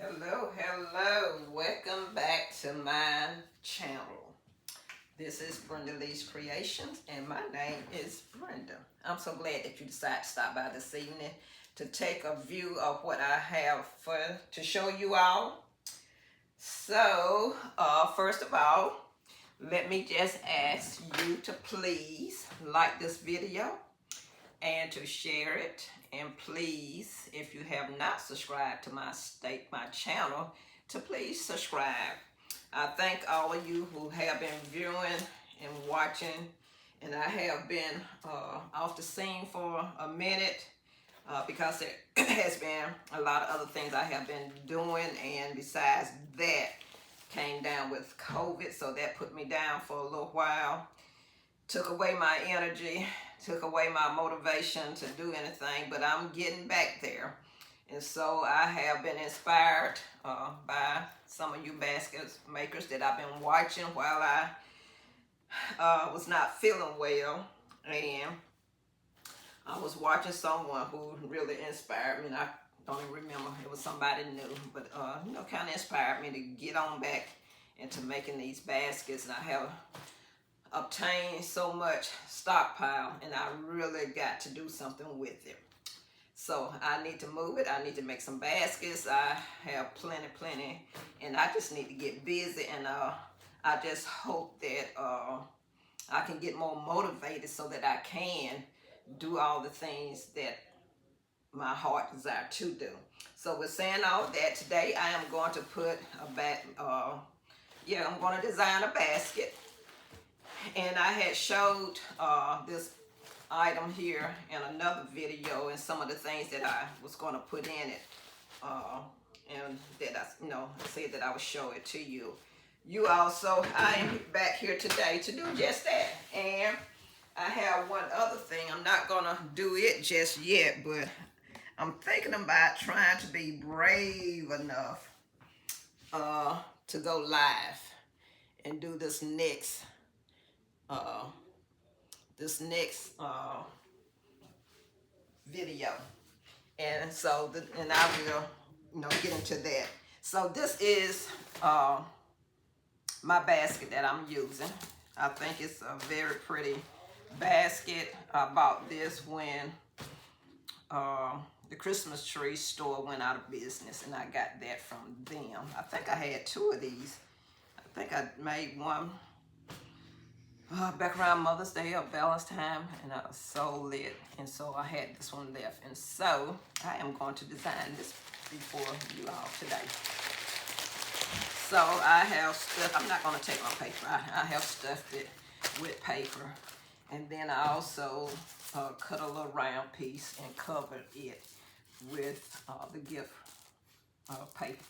Hello. Welcome back to my channel. This is Brenda Lee's Creations, and my name is Brenda. I'm so glad that you decided to stop by this evening to take a view of what I have to show you all. So, first of all, let me just ask you to please like this video and to share it. And please, if you have not subscribed to my channel, to please subscribe. I thank all of you who have been viewing and watching, and I have been off the scene for a minute because there has been a lot of other things I have been doing, and besides that, came down with COVID, so that put me down for a little while. Took away my energy, took away my motivation to do anything, but I'm getting back there. And so I have been inspired by some of you basket makers that I've been watching while I was not feeling well. And I was watching someone who really inspired me, and I don't even remember, it was somebody new, but kind of inspired me to get on back into making these baskets. And I have obtained so much stockpile, and I really got to do something with it. So I need to move it. I need to make some baskets. I have plenty, and I just need to get busy. And I just hope that I can get more motivated so that I can do all the things that my heart desires to do. So with saying all that, today I am going to put I'm going to design a basket. And I had showed this item here in another video, and some of the things that I was going to put in it, and that I said that I would show it to you. I am back here today to do just that. And I have one other thing. I'm not going to do it just yet, but I'm thinking about trying to be brave enough to go live and do this next video. And so and I will get into that. So this is my basket that I'm using. I think it's a very pretty basket. I bought this when the Christmas tree store went out of business, and I got that from them. I think I had two of these. I think I made one back around Mother's Day or Valentine's, and I sold it, and so I had this one left. And so I am going to design this before you all today. So I have stuffed, I'm not going to take my paper, I have stuffed it with paper, and then I also cut a little round piece and covered it with the gift paper.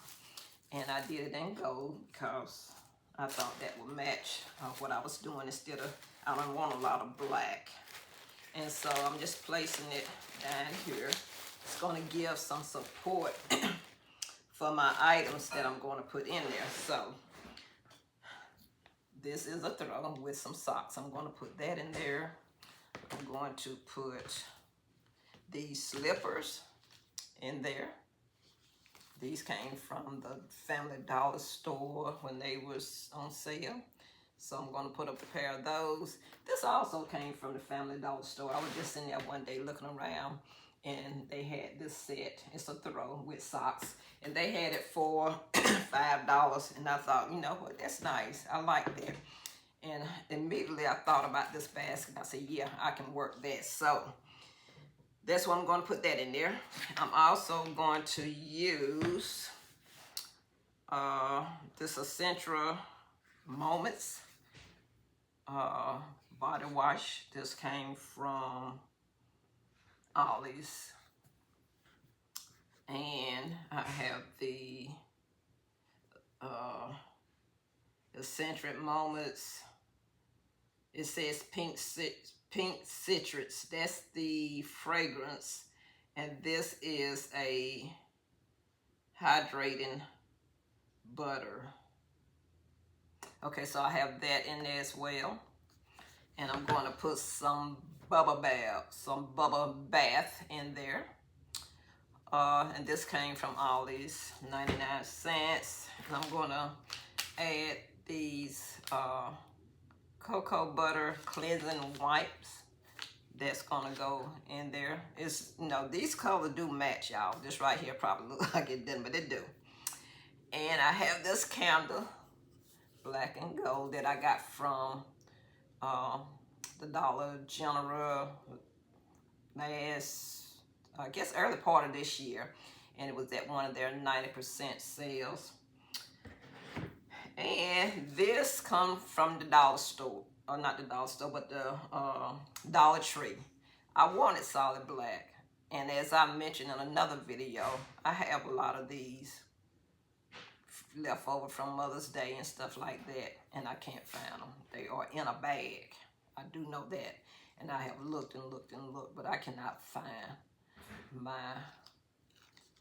And I did it in gold because I thought that would match what I was doing, instead of, I don't want a lot of black. And so I'm just placing it down here. It's going to give some support for my items that I'm going to put in there. So this is a throw with some socks. I'm going to put that in there. I'm going to put these slippers in there. These came from the Family Dollar store when they was on sale. So I'm going to put up a pair of those. This also came from the Family Dollar store. I was just in there one day looking around, and they had this set. It's a throw with socks. And they had it for $5. And I thought, you know what, that's nice. I like that. And immediately I thought about this basket. I said, yeah, I can work that. So that's why I'm going to put that in there. I'm also going to use this Essentia Moments body wash. This came from Ollie's. And I have the Essentia Moments. It says Pink Citrus. That's the fragrance. And this is a hydrating butter. Okay, so I have that in there as well. And I'm going to put some bubble bath in there. And this came from Aldi's, 99 cents. And I'm gonna add these cocoa butter cleansing wipes. That's gonna go in there. It's, you know, these colors do match, y'all. This right here probably look like it didn't, but it do. And I have this candle, black and gold, that I got from the Dollar General last, I guess, early part of this year. And it was at one of their 90% sales. And this comes from the dollar store, or not the dollar store, but the Dollar Tree. I wanted solid black, and as I mentioned in another video, I have a lot of these left over from Mother's Day and stuff like that, and I can't find them. They are in a bag. I do know that, and I have looked and looked and looked, but I cannot find my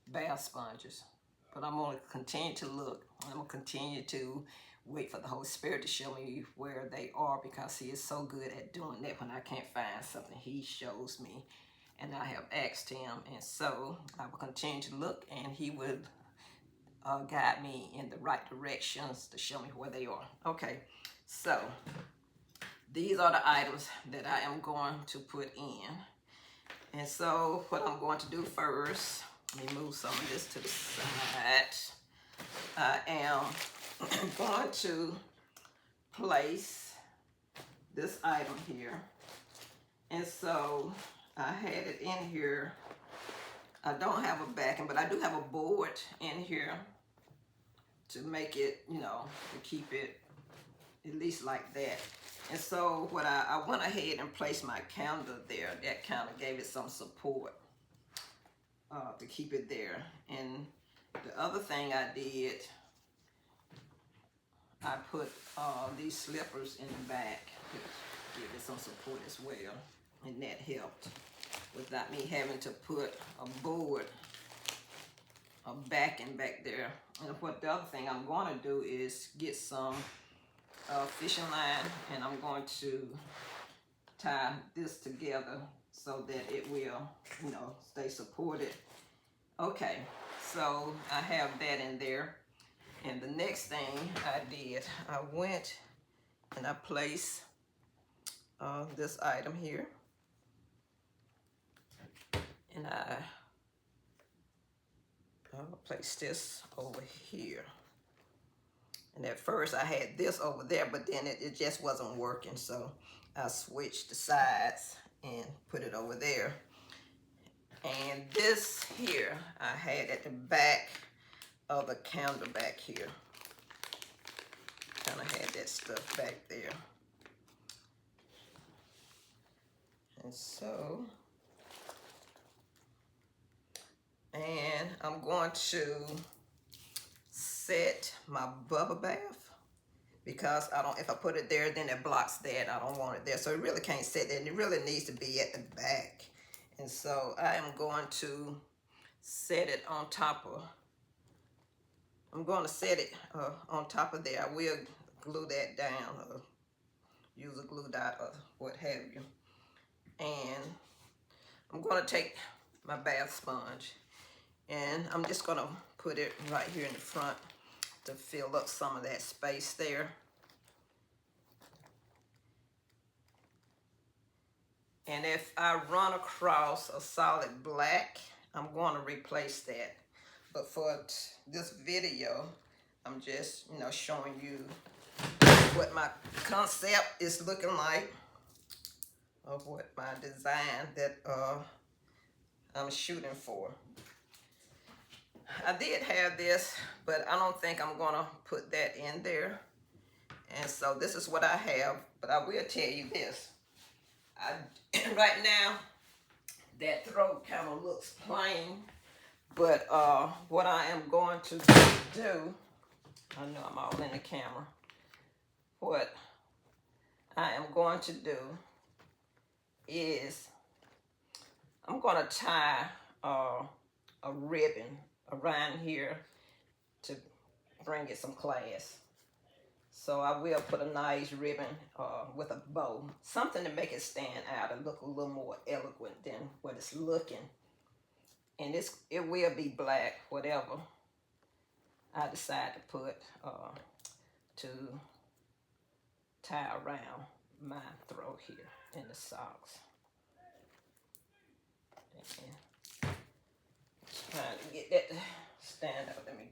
bath sponges. But I'm going to continue to look. I'm going to continue to wait for the Holy Spirit to show me where they are, because he is so good at doing that. When I can't find something, he shows me. And I have asked him. And so I will continue to look, and he would guide me in the right directions to show me where they are. Okay, so these are the items that I am going to put in. And so what I'm going to do first, let me move some of this to the side. I am going to place this item here. And so I had it in here. I don't have a backing, but I do have a board in here to make it, you know, to keep it at least like that. And so what I went ahead and placed my candle there. That kind of gave it some support to keep it there. And the other thing I did, I put these slippers in the back to give it some support as well. And that helped without me having to put a board, a backing back there. And what the other thing I'm going to do is get some fishing line, and I'm going to tie this together so that it will, you know, stay supported. Okay, so I have that in there. And the next thing I did, I went and I placed this item here. And I placed this over here. And at first I had this over there, but then it just wasn't working. So I switched the sides and put it over there. And this here, I had at the back of the candle back here. Kind of had that stuff back there. And so, and I'm going to set my bubble bath, because I don't, if I put it there, then it blocks that. I don't want it there. So it really can't sit there, and it really needs to be at the back. And so I am going to set it on top of, I'm going to set it on top of there. I will glue that down, or use a glue dot or what have you. And I'm going to take my bath sponge, and I'm just going to put it right here in the front to fill up some of that space there. And if I run across a solid black, I'm going to replace that. But for this video, I'm just, you know, showing you what my concept is looking like, of what my design that I'm shooting for. I did have this, but I don't think I'm gonna put that in there. And so this is what I have, but I will tell you this. Right now, that throat kind of looks plain, but what I am going to do, I know I'm all in the camera, what I am going to do is I'm going to tie a ribbon around here to bring it some class. So I will put a nice ribbon with a bow, something to make it stand out and look a little more eloquent than what it's looking. And it will be black, whatever I decide to put to tie around my throat here in the socks. And trying to get that stand up. Let me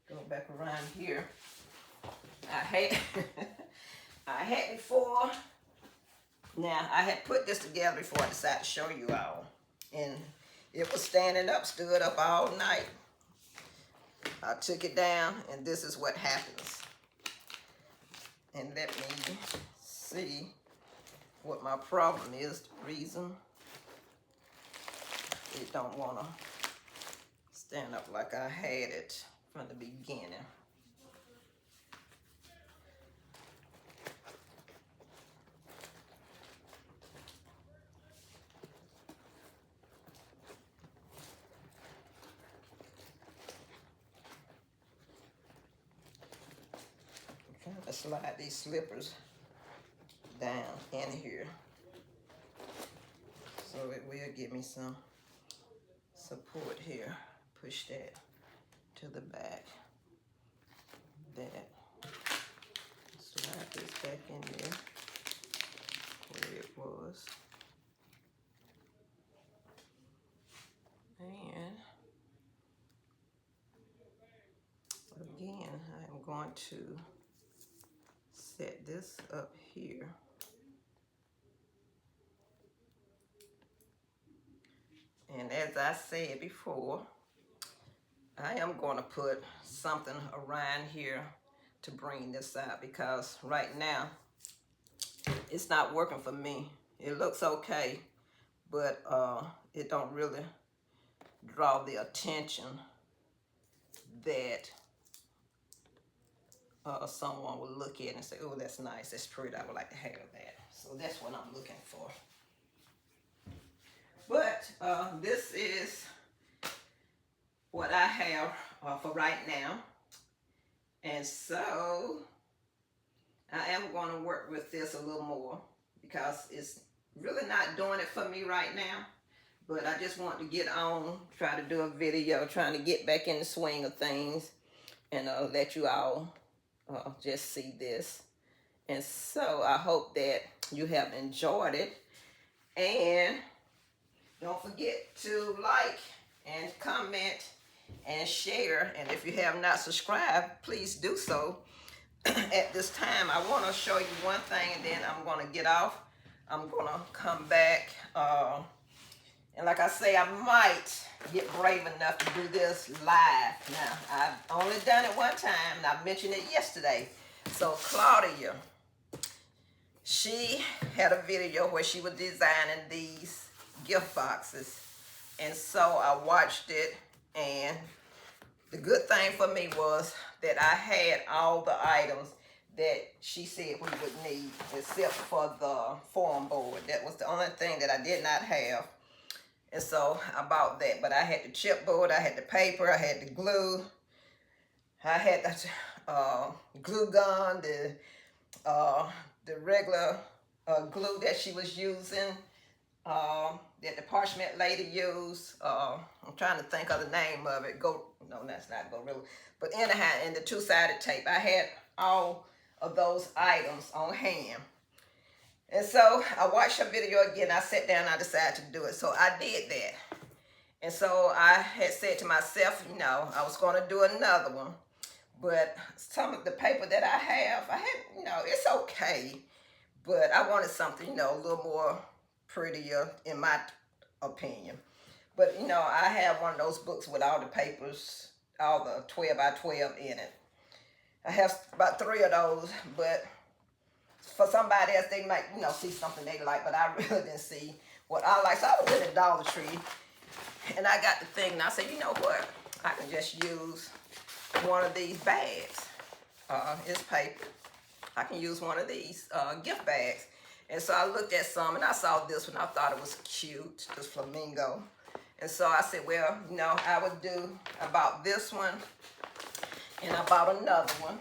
go back around here. I had I had before. Now I had put this together before I decided to show you all, and it was standing up, stood up all night. I took it down, and this is what happens. And let me see what my problem is. The reason it don't want to stand up like I had it from the beginning. I'm trying to slide these slippers down in here so it will give me some support here. Push that to the back. That. Slide this back in there where it was. And again, I am going to set this up here. And as I said before, I am going to put something around here to bring this out, because right now it's not working for me. It looks okay, but it don't really draw the attention that someone will look at it and say, oh, that's nice, that's pretty, I would like to have that. So that's what I'm looking for. But this is what I have for right now. And so I am going to work with this a little more, because it's really not doing it for me right now. But I just want to get on, try to do a video, trying to get back in the swing of things, and let you all just see this. And so I hope that you have enjoyed it. And don't forget to like and comment and share. And if you have not subscribed, please do so. At this time, I want to show you one thing, and then I'm going to get off. I'm going to come back. And like I say, I might get brave enough to do this live. Now, I've only done it one time, and I mentioned it yesterday. So Claudia, she had a video where she was designing these gift boxes. And so I watched it, and the good thing for me was that I had all the items that she said we would need, except for the foam board. That was the only thing that I did not have. And so I bought that. But I had the chipboard, I had the paper, I had the glue, I had the glue gun, the regular glue that she was using, that the parchment lady used. I'm trying to think of the name of it. No, that's not Gorilla. But anyhow, and the two-sided tape. I had all of those items on hand. And so I watched her video again. I sat down and I decided to do it. So I did that. And so I had said to myself, you know, I was going to do another one. But some of the paper that I had, you know, it's okay. But I wanted something, you know, a little more prettier in my opinion. But, you know, I have one of those books with all the papers, all the 12 by 12 in it. I have about 3 of those, but for somebody else, they might, you know, see something they like, but I really didn't see what I like. So I was in the Dollar Tree, and I got the thing, and I said, you know what? I can just use one of these bags. It's paper. I can use one of these gift bags. And so I looked at some, and I saw this one. I thought it was cute, this flamingo. And so I said, well, you know, I would do about this one, and I bought another one.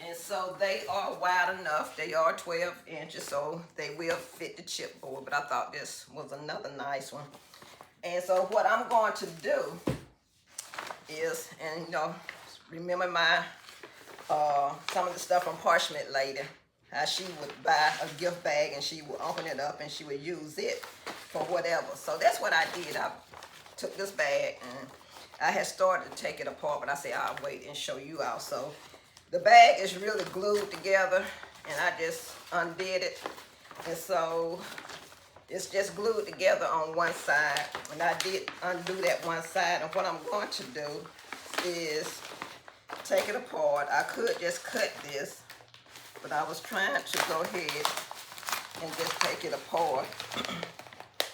And so they are wide enough. They are 12 inches, so they will fit the chipboard. But I thought this was another nice one. And so what I'm going to do is, and you know, remember my some of the stuff from Parchment Lady, how she would buy a gift bag and she would open it up and she would use it for whatever. So that's what I did. I took this bag and I had started to take it apart, but I said I'll wait and show you all. So the bag is really glued together and I just undid it. And so it's just glued together on one side. And I did undo that one side. And what I'm going to do is take it apart. I could just cut this, but I was trying to go ahead and just take it apart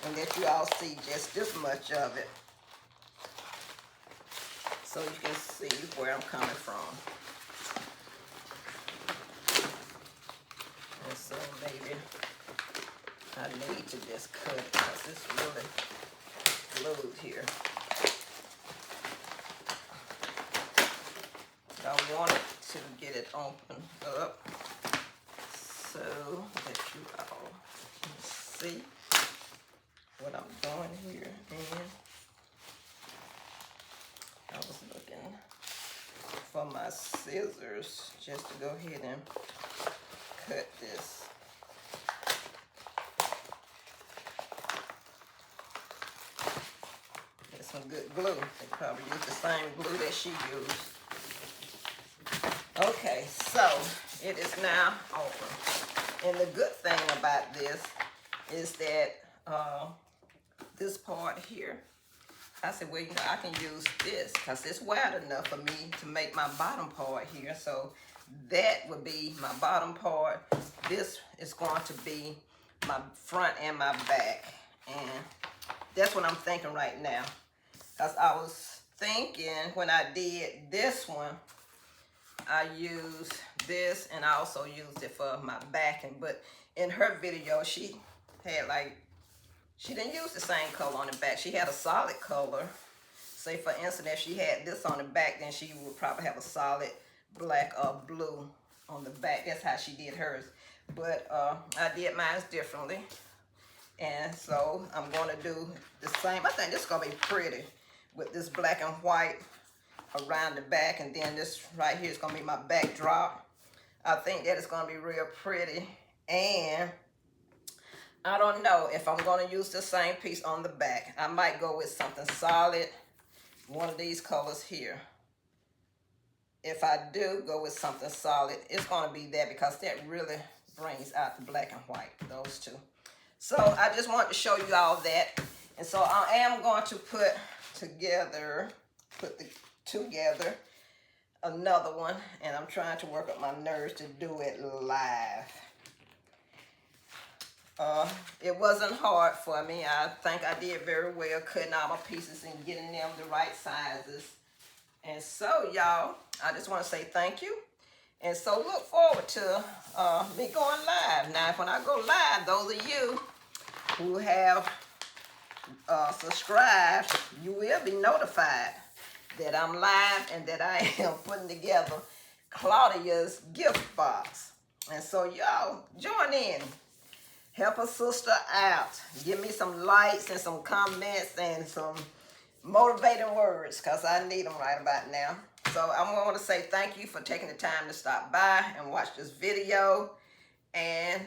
and let you all see just this much of it, so you can see where I'm coming from. And so maybe I need to just cut it because it's really glued here. I wanted to get it open up so that you all can see what I'm doing here. And I was looking for my scissors just to go ahead and cut this. Get some good glue. They probably use the same glue that she used. Okay, so it is now open. And the good thing about this is that this part here, I said, well, you know, I can use this because it's wide enough for me to make my bottom part here. So that would be my bottom part. This is going to be my front and my back. And that's what I'm thinking right now. Because I was thinking when I did this one, I used this and I also used it for my backing. But in her video, she had like, she didn't use the same color on the back. She had a solid color. Say for instance, if she had this on the back, then she would probably have a solid black or blue on the back. That's how she did hers. But I did mine differently. And so I'm going to do the same. I think this is going to be pretty with this black and white around the back, and then this right here is going to be my backdrop. I think that is going to be real pretty. And I don't know if I'm going to use the same piece on the back. I might go with something solid, one of these colors here. If I do go with something solid, it's going to be that, because that really brings out the black and white, those two. So I just wanted to show you all that. And so I am going to put together another one, and I'm trying to work up my nerves to do it live. It wasn't hard for me. I think I did very well cutting all my pieces and getting them the right sizes. And so y'all, I just want to say thank you. And so look forward to me going live. Now when I go live, those of you who have subscribed, you will be notified that I'm live and that I am putting together Claudia's gift box. And so y'all join in. Help a sister out. Give me some likes and some comments and some motivating words, because I need them right about now. So I want to say thank you for taking the time to stop by and watch this video. And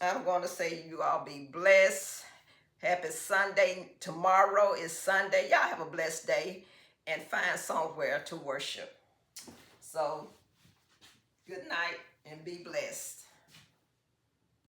I'm going to say you all be blessed. Happy Sunday. Tomorrow is Sunday. Y'all have a blessed day and find somewhere to worship. So good night and be blessed.